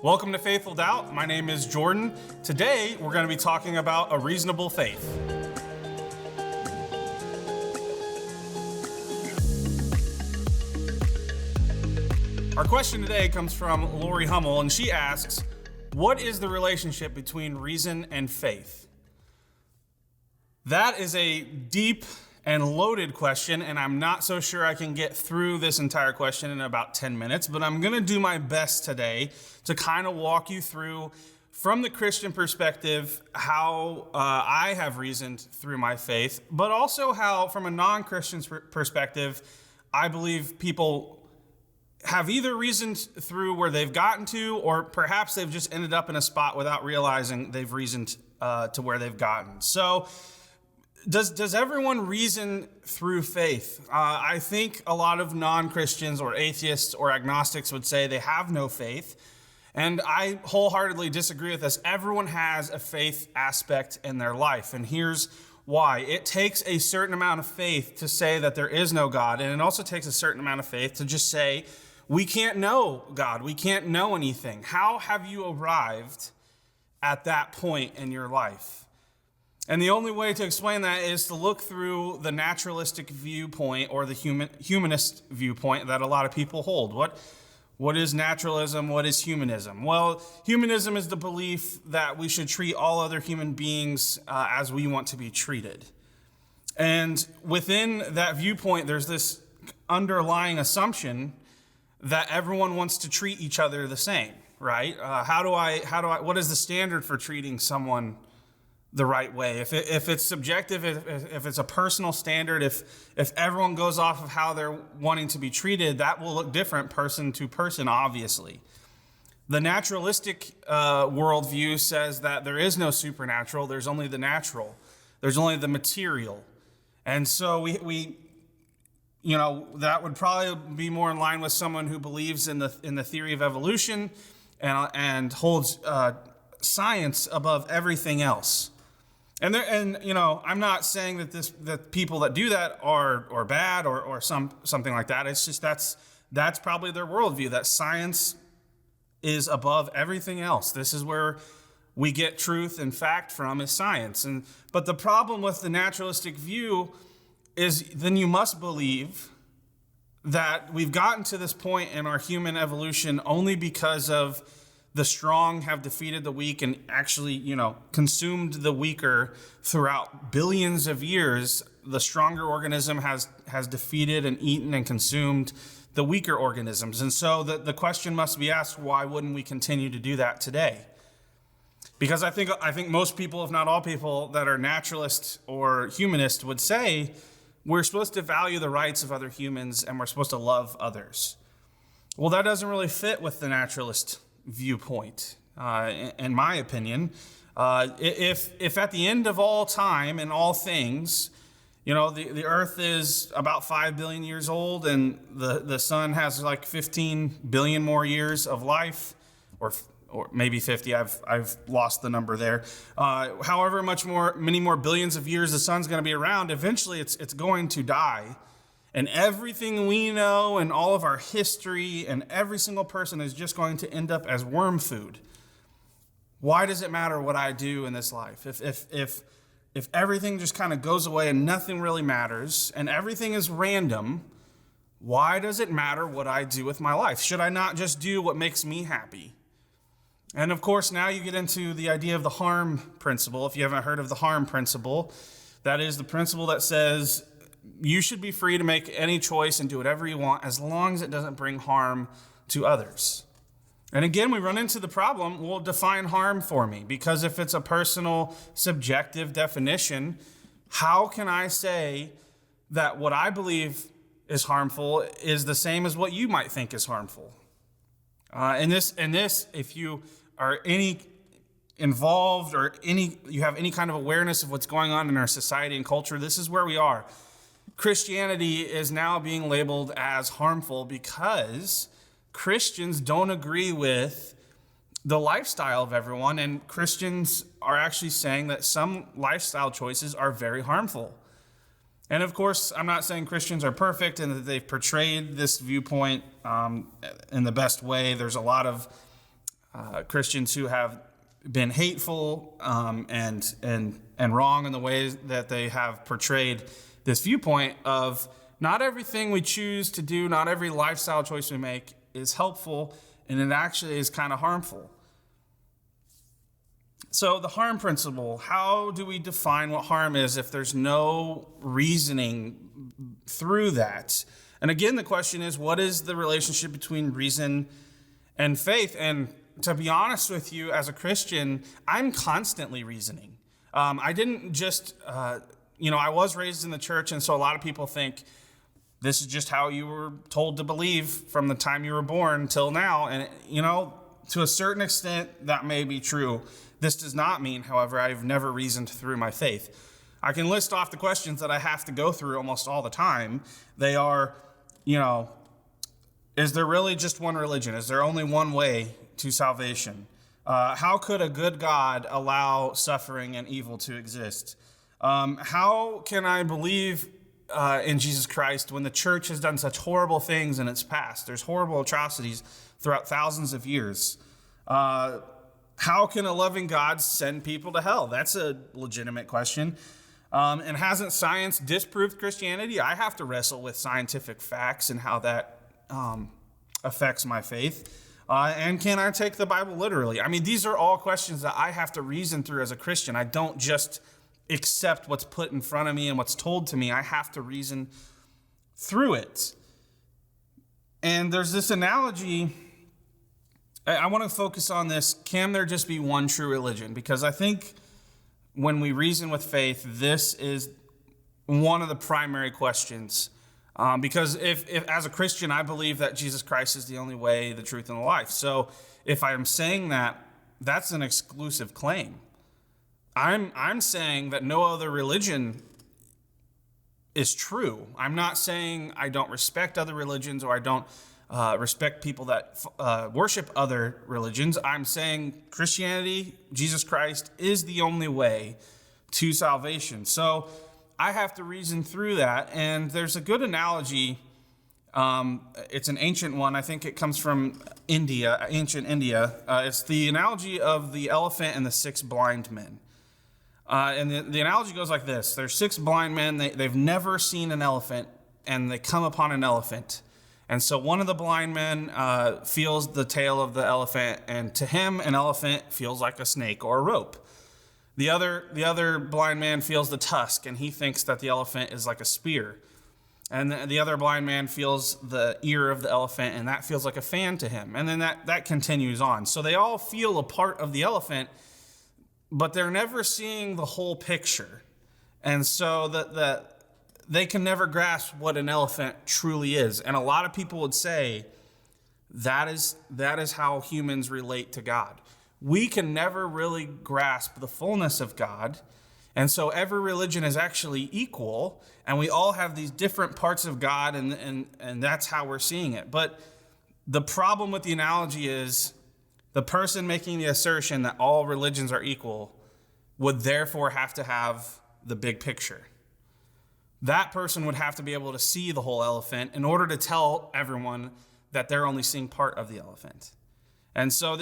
Welcome to Faithful Doubt. My name is Jordan. Today, we're going to be talking about a reasonable faith. Our question today comes from Lori Hummel, and she asks, what is the relationship between reason and faith? That is a deep and loaded question, and I'm not so sure I can get through this entire question in about 10 minutes, but I'm going to do my best today to kind of walk you through, from the Christian perspective, how I have reasoned through my faith, but also how, from a non-Christian perspective, I believe people have either reasoned through where they've gotten to, or perhaps they've just ended up in a spot without realizing they've reasoned to where they've gotten. So, Does everyone reason through faith? I think a lot of non-Christians or atheists or agnostics would say they have no faith. And I wholeheartedly disagree with this. Everyone has a faith aspect in their life. And here's why. It takes a certain amount of faith to say that there is no God. And it also takes a certain amount of faith to just say, we can't know God. We can't know anything. How have you arrived at that point in your life? And the only way to explain that is to look through the naturalistic viewpoint or the humanist viewpoint that a lot of people hold. What is naturalism? What is humanism? Well, humanism is the belief that we should treat all other human beings as we want to be treated. And within that viewpoint, there's this underlying assumption that everyone wants to treat each other the same, right? What is the standard for treating someone the right way? If it's subjective, if it's a personal standard, if everyone goes off of how they're wanting to be treated, that will look different person to person, obviously. The naturalistic worldview says that there is no supernatural, there's only the natural, there's only the material. And so we that would probably be more in line with someone who believes in the theory of evolution and holds science above everything else. And I'm not saying that people that do that are bad or something like that. It's just that's probably their worldview, that science is above everything else. This is where we get truth and fact from, is science. But the problem with the naturalistic view is then you must believe that we've gotten to this point in our human evolution only because of the strong have defeated the weak and actually, consumed the weaker throughout billions of years. The stronger organism has defeated and eaten and consumed the weaker organisms. And so the question must be asked, why wouldn't we continue to do that today? Because I think most people, if not all people that are naturalists or humanists, would say we're supposed to value the rights of other humans and we're supposed to love others. Well, that doesn't really fit with the naturalist viewpoint, in my opinion. If at the end of all time and all things, the earth is about 5 billion years old and the sun has like 15 billion more years of life, or maybe 50, I've lost the number there. However many more billions of years the sun's going to be around, eventually it's going to die. And everything we know and all of our history and every single person is just going to end up as worm food. Why does it matter what I do in this life? If everything just kind of goes away and nothing really matters and everything is random, why does it matter what I do with my life? Should I not just do what makes me happy? And of course, now you get into the idea of the harm principle. If you haven't heard of the harm principle, that is the principle that says you should be free to make any choice and do whatever you want as long as it doesn't bring harm to others. And again, we run into the problem, well, define harm for me. Because if it's a personal, subjective definition, how can I say that what I believe is harmful is the same as what you might think is harmful? And this, if you are involved or you have any kind of awareness of what's going on in our society and culture, this is where we are. Christianity is now being labeled as harmful because Christians don't agree with the lifestyle of everyone, and Christians are actually saying that some lifestyle choices are very harmful. And of course, I'm not saying Christians are perfect and that they've portrayed this viewpoint in the best way. There's a lot of Christians who have been hateful and wrong in the ways that they have portrayed this viewpoint of not everything we choose to do, not every lifestyle choice we make is helpful, and it actually is kind of harmful. So the harm principle, how do we define what harm is if there's no reasoning through that? And again, the question is, what is the relationship between reason and faith? And to be honest with you, as a Christian, I'm constantly reasoning. I didn't just, I was raised in the church, and so a lot of people think this is just how you were told to believe from the time you were born till now. And, to a certain extent, that may be true. This does not mean, however, I've never reasoned through my faith. I can list off the questions that I have to go through almost all the time. They are, is there really just one religion? Is there only one way to salvation? How could a good God allow suffering and evil to exist? How can I believe in Jesus Christ when the church has done such horrible things in its past? There's horrible atrocities throughout thousands of years. How can a loving God send people to hell? That's a legitimate question. And hasn't science disproved Christianity? I have to wrestle with scientific facts and how that affects my faith. And can I take the Bible literally? I mean, these are all questions that I have to reason through as a Christian. I don't just accept what's put in front of me and what's told to me. I have to reason through it. And there's this analogy. I want to focus on this. Can there just be one true religion? Because I think when we reason with faith, this is one of the primary questions. Because if as a Christian, I believe that Jesus Christ is the only way, the truth, and the life. So if I'm saying that, that's an exclusive claim. I'm saying that no other religion is true. I'm not saying I don't respect other religions or I don't respect people that worship other religions. I'm saying Christianity, Jesus Christ, is the only way to salvation. So I have to reason through that, and there's a good analogy. It's an ancient one. I think it comes from India, ancient India. It's the analogy of the elephant and the 6 blind men. And the analogy goes like this. There's 6 blind men. They've never seen an elephant, and they come upon an elephant. And so one of the blind men feels the tail of the elephant, and to him, an elephant feels like a snake or a rope. The other blind man feels the tusk, and he thinks that the elephant is like a spear. And the other blind man feels the ear of the elephant, and that feels like a fan to him. And then that continues on. So they all feel a part of the elephant, but they're never seeing the whole picture. And so they can never grasp what an elephant truly is. And a lot of people would say that is how humans relate to God. We can never really grasp the fullness of God. And so every religion is actually equal, and we all have these different parts of God, and that's how we're seeing it. But the problem with the analogy is the person making the assertion that all religions are equal would therefore have to have the big picture. That person would have to be able to see the whole elephant in order to tell everyone that they're only seeing part of the elephant. And so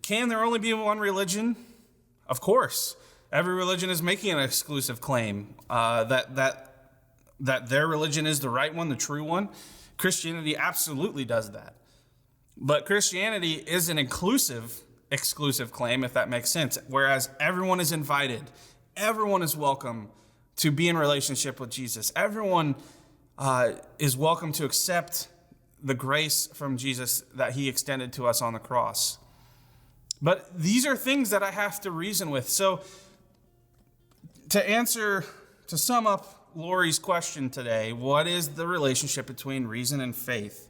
can there only be one religion? Of course. Every religion is making an exclusive claim that their religion is the right one, the true one. Christianity absolutely does that. But Christianity is an exclusive claim, if that makes sense, whereas everyone is invited. Everyone is welcome to be in relationship with Jesus. Everyone is welcome to accept the grace from Jesus that he extended to us on the cross. But these are things that I have to reason with. So to sum up Lori's question today, what is the relationship between reason and faith?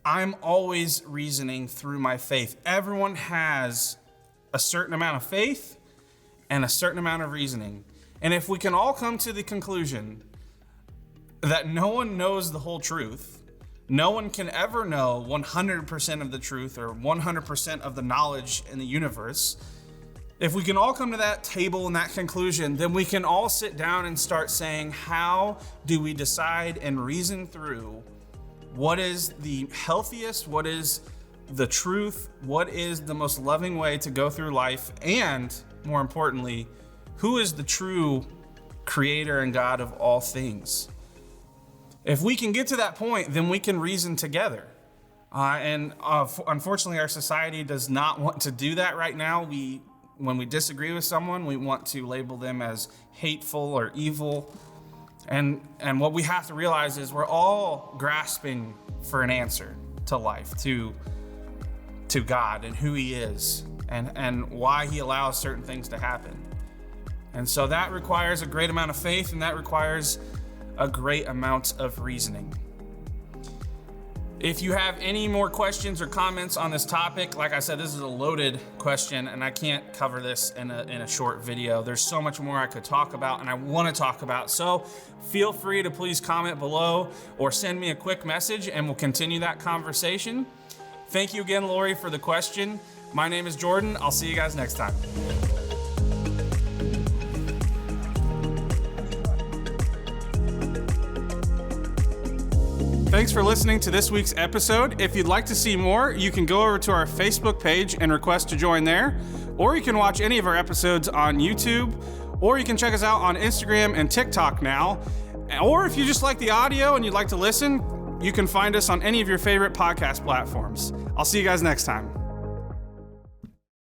I'm always reasoning through my faith. Everyone has a certain amount of faith and a certain amount of reasoning. And if we can all come to the conclusion that no one knows the whole truth, no one can ever know 100% of the truth or 100% of the knowledge in the universe, if we can all come to that table and that conclusion, then we can all sit down and start saying, how do we decide and reason through what is the healthiest, what is the truth, what is the most loving way to go through life, and more importantly, who is the true creator and God of all things. If we can get to that point, then we can reason together. Unfortunately, our society does not want to do that right now. When we disagree with someone, we want to label them as hateful or evil. And what we have to realize is we're all grasping for an answer to life, to God and who he is and why he allows certain things to happen. And so that requires a great amount of faith, and that requires a great amount of reasoning. If you have any more questions or comments on this topic, like I said, this is a loaded question and I can't cover this in a short video. There's so much more I could talk about and I want to talk about. So feel free to please comment below or send me a quick message and we'll continue that conversation. Thank you again, Lori, for the question. My name is Jordan. I'll see you guys next time. Thanks for listening to this week's episode. If you'd like to see more, you can go over to our Facebook page and request to join there, or you can watch any of our episodes on YouTube, or you can check us out on Instagram and TikTok now. Or if you just like the audio and you'd like to listen, you can find us on any of your favorite podcast platforms. I'll see you guys next time.